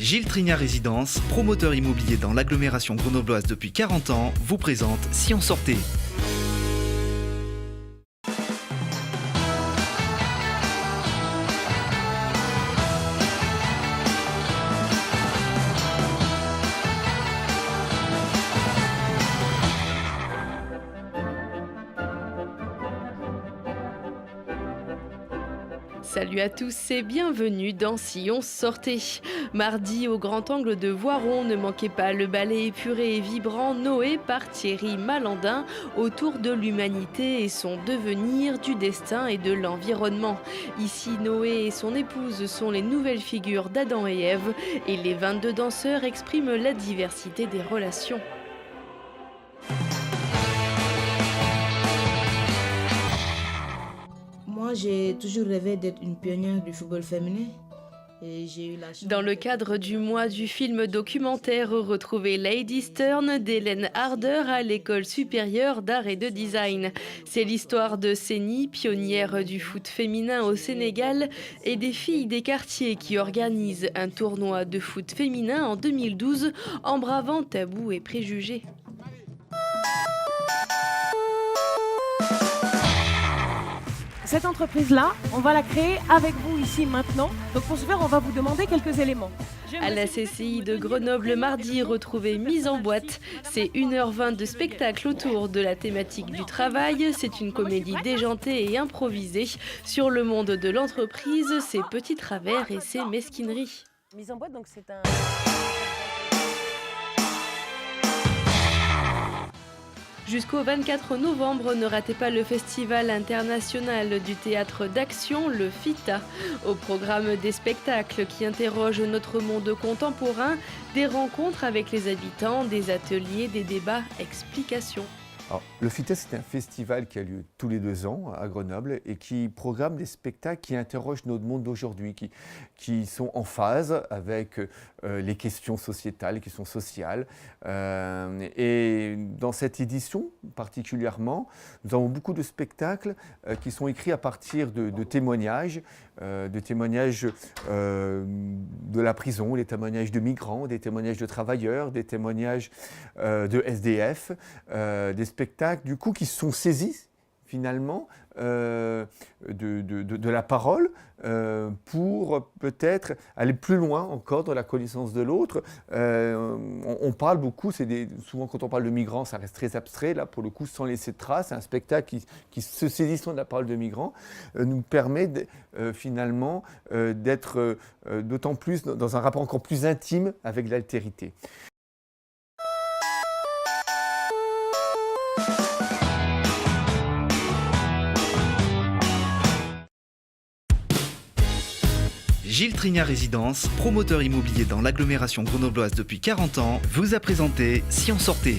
Gilles Trignat Résidence, promoteur immobilier dans l'agglomération grenobloise depuis 40 ans, vous présente Si on sortait. Salut à tous et bienvenue dans Si on sortait. Mardi, au Grand Angle de Voiron, ne manquez pas le ballet épuré et vibrant Noé par Thierry Malandin autour de l'humanité et son devenir, du destin et de l'environnement. Ici, Noé et son épouse sont les nouvelles figures d'Adam et Ève et les 22 danseurs expriment la diversité des relations. Moi, j'ai toujours rêvé d'être une pionnière du football féminin. Et j'ai eu la chance. Dans le cadre du mois du film documentaire, retrouvez Lady Stern d'Hélène Harder à l'École supérieure d'art et de design. C'est l'histoire de Séni, pionnière du foot féminin au Sénégal, et des filles des quartiers qui organisent un tournoi de foot féminin en 2012 en bravant tabous et préjugés. Cette entreprise-là, on va la créer avec vous ici maintenant. Donc pour ce faire, on va vous demander quelques éléments. À la CCI de Grenoble mardi, retrouvez Mise en boîte. C'est 1h20 de spectacle autour de la thématique du travail. C'est une comédie déjantée et improvisée sur le monde de l'entreprise, ses petits travers et ses mesquineries. Mise en boîte, donc c'est un... Jusqu'au 24 novembre, ne ratez pas le Festival international du théâtre d'action, le FITA. Au programme des spectacles qui interrogent notre monde contemporain, des rencontres avec les habitants, des ateliers, des débats, explications. Alors, le FITA, c'est un festival qui a lieu tous les 2 ans à Grenoble et qui programme des spectacles qui interrogent notre monde d'aujourd'hui, qui sont en phase avec les questions sociétales, les questions sociales. Et dans cette édition particulièrement, nous avons beaucoup de spectacles qui sont écrits à partir de témoignages, de la prison, des témoignages de migrants, des témoignages de travailleurs, des témoignages de SDF, des spectacles du coup qui sont saisis finalement de la parole pour peut-être aller plus loin encore dans la connaissance de l'autre. On parle beaucoup, souvent quand on parle de migrants, ça reste très abstrait, là pour le coup sans laisser de traces. Un spectacle qui se saisissant de la parole de migrants nous permet finalement d'être d'autant plus dans un rapport encore plus intime avec l'altérité. Gilles Trignat Résidence, promoteur immobilier dans l'agglomération grenobloise depuis 40 ans, vous a présenté Si on sortait.